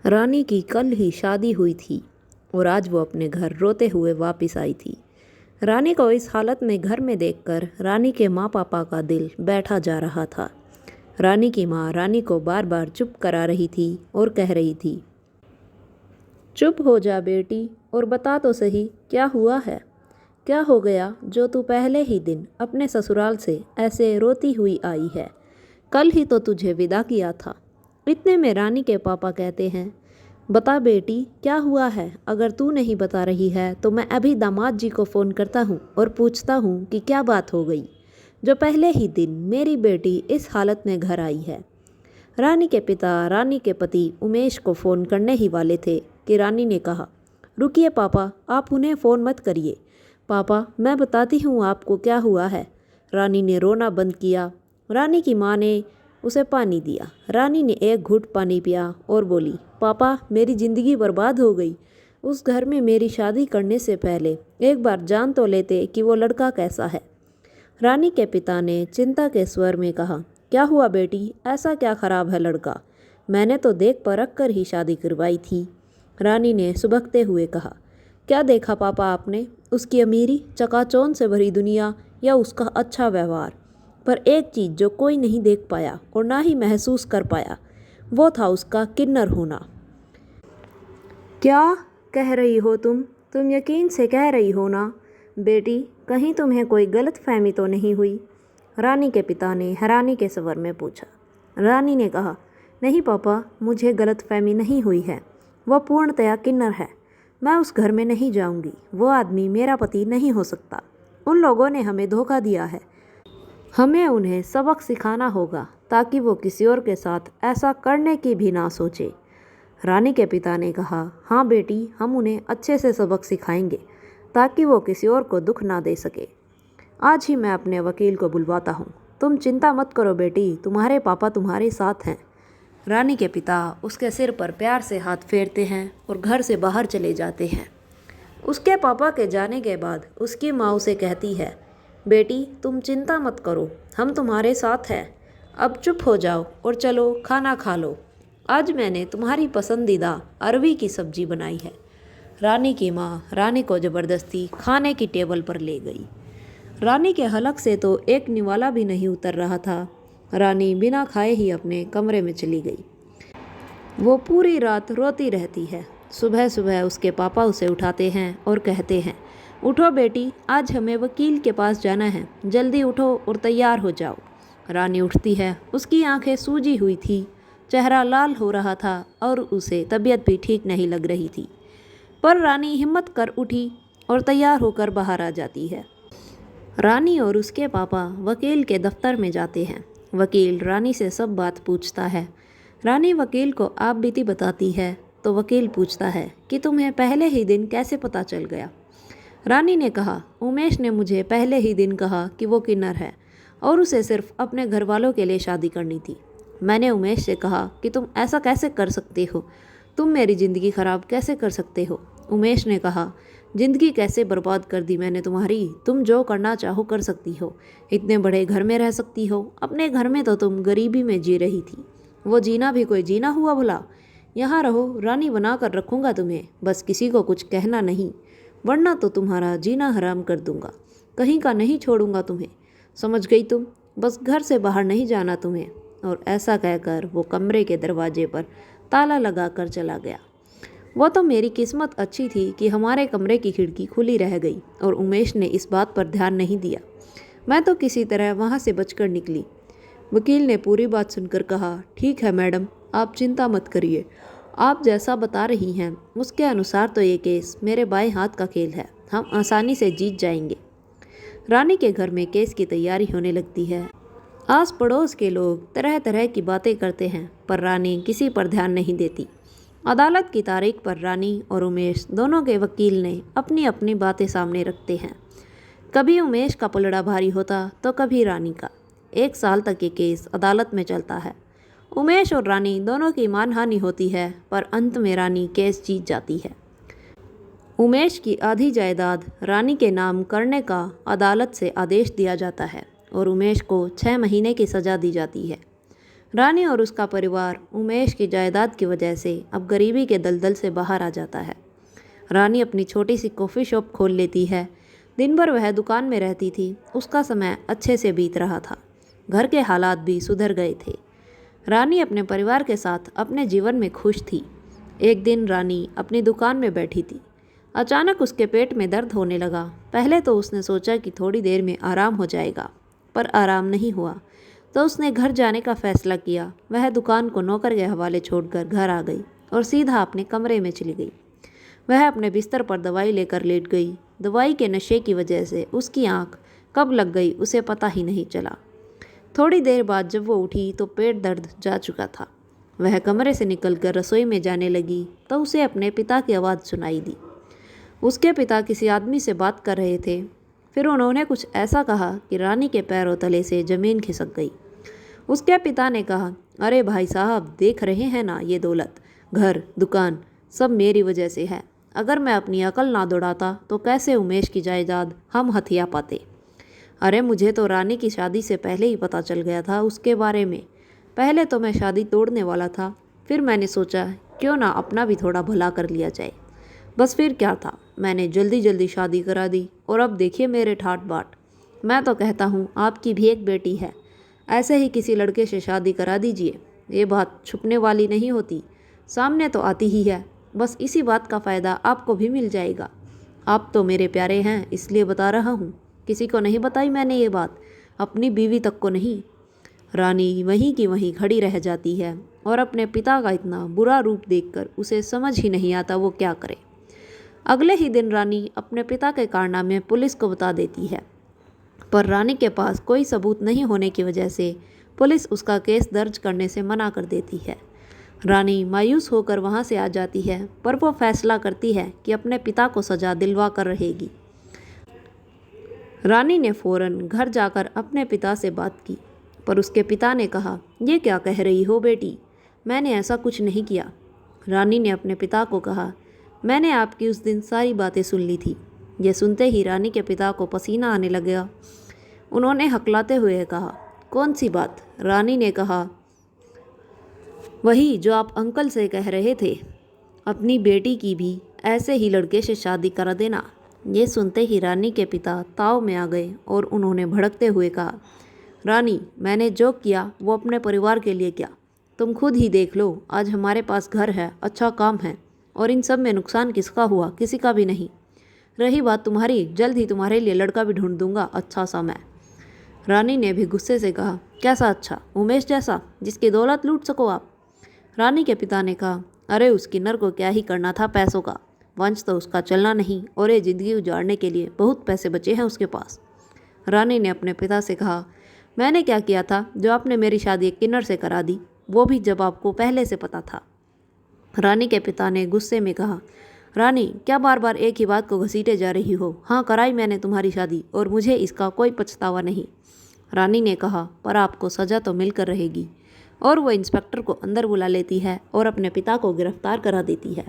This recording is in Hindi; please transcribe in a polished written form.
रानी की कल ही शादी हुई थी और आज वो अपने घर रोते हुए वापस आई थी। रानी को इस हालत में घर में देखकर रानी के माँ पापा का दिल बैठा जा रहा था। रानी की माँ रानी को बार बार चुप करा रही थी और कह रही थी, चुप हो जा बेटी और बता तो सही क्या हुआ है। क्या हो गया जो तू पहले ही दिन अपने ससुराल से ऐसे रोती हुई आई है। कल ही तो तुझे विदा किया था। इतने में रानी के पापा कहते हैं, बता बेटी क्या हुआ है। अगर तू नहीं बता रही है तो मैं अभी दामाद जी को फ़ोन करता हूँ और पूछता हूँ कि क्या बात हो गई जो पहले ही दिन मेरी बेटी इस हालत में घर आई है। रानी के पिता रानी के पति उमेश को फ़ोन करने ही वाले थे कि रानी ने कहा, रुकिए पापा, आप उन्हें फ़ोन मत करिए। पापा मैं बताती हूँ आपको क्या हुआ है। रानी ने रोना बंद किया। रानी की माँ ने उसे पानी दिया। रानी ने एक घूंट पानी पिया और बोली, पापा मेरी ज़िंदगी बर्बाद हो गई। उस घर में मेरी शादी करने से पहले एक बार जान तो लेते कि वो लड़का कैसा है। रानी के पिता ने चिंता के स्वर में कहा, क्या हुआ बेटी, ऐसा क्या खराब है लड़का। मैंने तो देख परख कर ही शादी करवाई थी। रानी ने सुबकते हुए कहा, क्या देखा पापा आपने, उसकी अमीरी, चकाचौंध से भरी दुनिया या उसका अच्छा व्यवहार। पर एक चीज़ जो कोई नहीं देख पाया और ना ही महसूस कर पाया, वो था उसका किन्नर होना। क्या कह रही हो तुम यकीन से कह रही हो ना बेटी, कहीं तुम्हें कोई गलत फहमी तो नहीं हुई। रानी के पिता ने हैरानी के स्वर में पूछा। रानी ने कहा, नहीं पापा, मुझे गलत फहमी नहीं हुई है। वह पूर्णतया किन्नर है। मैं उस घर में नहीं जाऊंगी। वो आदमी मेरा पति नहीं हो सकता। उन लोगों ने हमें धोखा दिया है। हमें उन्हें सबक सिखाना होगा ताकि वो किसी और के साथ ऐसा करने की भी ना सोचे। रानी के पिता ने कहा, हाँ बेटी, हम उन्हें अच्छे से सबक सिखाएंगे ताकि वो किसी और को दुख ना दे सके। आज ही मैं अपने वकील को बुलवाता हूँ। तुम चिंता मत करो बेटी, तुम्हारे पापा तुम्हारे साथ हैं। रानी के पिता उसके सिर पर प्यार से हाथ फेरते हैं और घर से बाहर चले जाते हैं। उसके पापा के जाने के बाद उसकी माँ उसे कहती है, बेटी तुम चिंता मत करो, हम तुम्हारे साथ हैं। अब चुप हो जाओ और चलो खाना खा लो। आज मैंने तुम्हारी पसंदीदा अरवी की सब्जी बनाई है। रानी की माँ रानी को ज़बरदस्ती खाने की टेबल पर ले गई। रानी के हलक से तो एक निवाला भी नहीं उतर रहा था। रानी बिना खाए ही अपने कमरे में चली गई। वो पूरी रात रोती रहती है। सुबह सुबह उसके पापा उसे उठाते हैं और कहते हैं, उठो बेटी, आज हमें वकील के पास जाना है, जल्दी उठो और तैयार हो जाओ। रानी उठती है। उसकी आंखें सूजी हुई थी, चेहरा लाल हो रहा था और उसे तबीयत भी ठीक नहीं लग रही थी। पर रानी हिम्मत कर उठी और तैयार होकर बाहर आ जाती है। रानी और उसके पापा वकील के दफ्तर में जाते हैं। वकील रानी से सब बात पूछता है। रानी वकील को आप बीती बताती है तो वकील पूछता है कि तुम्हें पहले ही दिन कैसे पता चल गया। रानी ने कहा, उमेश ने मुझे पहले ही दिन कहा कि वो किन्नर है और उसे सिर्फ अपने घर वालों के लिए शादी करनी थी। मैंने उमेश से कहा कि तुम ऐसा कैसे कर सकते हो, तुम मेरी ज़िंदगी ख़राब कैसे कर सकते हो। उमेश ने कहा, ज़िंदगी कैसे बर्बाद कर दी मैंने तुम्हारी, तुम जो करना चाहो कर सकती हो, इतने बड़े घर में रह सकती हो, अपने घर में तो तुम गरीबी में जी रही थी। वो जीना भी कोई जीना हुआ भला। यहाँ रहो, रानी बना कर रखूँगा तुम्हें, बस किसी को कुछ कहना नहीं, वरना तो तुम्हारा जीना हराम कर दूंगा। कहीं का नहीं छोड़ूंगा तुम्हें, समझ गई तुम, बस घर से बाहर नहीं जाना तुम्हें। और ऐसा कहकर वो कमरे के दरवाजे पर ताला लगा कर चला गया। वो तो मेरी किस्मत अच्छी थी कि हमारे कमरे की खिड़की खुली रह गई और उमेश ने इस बात पर ध्यान नहीं दिया। मैं तो किसी तरह वहाँ से बचकर निकली। वकील ने पूरी बात सुनकर कहा, ठीक है मैडम, आप चिंता मत करिए। आप जैसा बता रही हैं उसके अनुसार तो ये केस मेरे बाएं हाथ का खेल है, हम आसानी से जीत जाएंगे। रानी के घर में केस की तैयारी होने लगती है। आस पड़ोस के लोग तरह तरह की बातें करते हैं पर रानी किसी पर ध्यान नहीं देती। अदालत की तारीख पर रानी और उमेश दोनों के वकील ने अपनी अपनी बातें सामने रखते हैं। कभी उमेश का पलड़ा भारी होता तो कभी रानी का। 1 साल तक ये केस अदालत में चलता है। उमेश और रानी दोनों की मानहानि होती है पर अंत में रानी केस जीत जाती है। उमेश की आधी जायदाद रानी के नाम करने का अदालत से आदेश दिया जाता है और उमेश को 6 महीने की सज़ा दी जाती है। रानी और उसका परिवार उमेश की जायदाद की वजह से अब गरीबी के दलदल से बाहर आ जाता है। रानी अपनी छोटी सी कॉफ़ी शॉप खोल लेती है। दिन भर वह दुकान में रहती थी। उसका समय अच्छे से बीत रहा था। घर के हालात भी सुधर गए थे। रानी अपने परिवार के साथ अपने जीवन में खुश थी। एक दिन रानी अपनी दुकान में बैठी थी। अचानक उसके पेट में दर्द होने लगा। पहले तो उसने सोचा कि थोड़ी देर में आराम हो जाएगा, पर आराम नहीं हुआ। तो उसने घर जाने का फैसला किया। वह दुकान को नौकर के हवाले छोड़कर घर आ गई और सीधा अपने कमरे में चली गई। वह अपने बिस्तर पर दवाई लेकर लेट गई। दवाई के नशे की वजह से उसकी आंख कब लग गई उसे पता ही नहीं चला। थोड़ी देर बाद जब वो उठी तो पेट दर्द जा चुका था। वह कमरे से निकलकर रसोई में जाने लगी तो उसे अपने पिता की आवाज़ सुनाई दी। उसके पिता किसी आदमी से बात कर रहे थे। फिर उन्होंने कुछ ऐसा कहा कि रानी के पैरों तले से ज़मीन खिसक गई। उसके पिता ने कहा, अरे भाई साहब, देख रहे हैं ना, ये दौलत, घर, दुकान सब मेरी वजह से है। अगर मैं अपनी अकल ना दौड़ाता तो कैसे उमेश की जायदाद हम हथिया पाते। अरे मुझे तो रानी की शादी से पहले ही पता चल गया था उसके बारे में। पहले तो मैं शादी तोड़ने वाला था, फिर मैंने सोचा क्यों ना अपना भी थोड़ा भला कर लिया जाए। बस फिर क्या था, मैंने जल्दी जल्दी शादी करा दी और अब देखिए मेरे ठाट बाट। मैं तो कहता हूँ आपकी भी एक बेटी है, ऐसे ही किसी लड़के से शादी करा दीजिए। ये बात छुपने वाली नहीं होती, सामने तो आती ही है। बस इसी बात का फ़ायदा आपको भी मिल जाएगा। आप तो मेरे प्यारे हैं इसलिए बता रहा हूँ। किसी को नहीं बताई मैंने ये बात, अपनी बीवी तक को नहीं। रानी वहीं की वहीं खड़ी रह जाती है और अपने पिता का इतना बुरा रूप देखकर उसे समझ ही नहीं आता वो क्या करे। अगले ही दिन रानी अपने पिता के कारनामे पुलिस को बता देती है, पर रानी के पास कोई सबूत नहीं होने की वजह से पुलिस उसका केस दर्ज करने से मना कर देती है। रानी मायूस होकर वहाँ से आ जाती है, पर वो फैसला करती है कि अपने पिता को सज़ा दिलवा कर रहेगी। रानी ने फ़ौरन घर जाकर अपने पिता से बात की, पर उसके पिता ने कहा, ये क्या कह रही हो बेटी, मैंने ऐसा कुछ नहीं किया। रानी ने अपने पिता को कहा, मैंने आपकी उस दिन सारी बातें सुन ली थी। यह सुनते ही रानी के पिता को पसीना आने लगा। उन्होंने हकलाते हुए कहा, कौन सी बात? रानी ने कहा, वही जो आप अंकल से कह रहे थे, अपनी बेटी की भी ऐसे ही लड़के से शादी करा देना। ये सुनते ही रानी के पिता ताव में आ गए और उन्होंने भड़कते हुए कहा, रानी, मैंने जो किया वो अपने परिवार के लिए किया। तुम खुद ही देख लो, आज हमारे पास घर है, अच्छा काम है, और इन सब में नुकसान किसका हुआ? किसी का भी नहीं। रही बात तुम्हारी, जल्द ही तुम्हारे लिए लड़का भी ढूंढ दूंगा, अच्छा सा मैं। रानी ने भी गुस्से से कहा, कैसा अच्छा? उमेश जैसा, जिसकी दौलत लूट सको आप? रानी के पिता ने कहा, अरे उसकी नर को क्या ही करना था पैसों का, वंश तो उसका चलना नहीं, और ये ज़िंदगी उजाड़ने के लिए बहुत पैसे बचे हैं उसके पास। रानी ने अपने पिता से कहा, मैंने क्या किया था जो आपने मेरी शादी एक किन्नर से करा दी, वो भी जब आपको पहले से पता था। रानी के पिता ने गुस्से में कहा, रानी, क्या बार बार एक ही बात को घसीटे जा रही हो? हाँ, कराई मैंने तुम्हारी शादी और मुझे इसका कोई पछतावा नहीं। रानी ने कहा, पर आपको सज़ा तो मिलकर रहेगी। और वो इंस्पेक्टर को अंदर बुला लेती है और अपने पिता को गिरफ्तार करा देती है।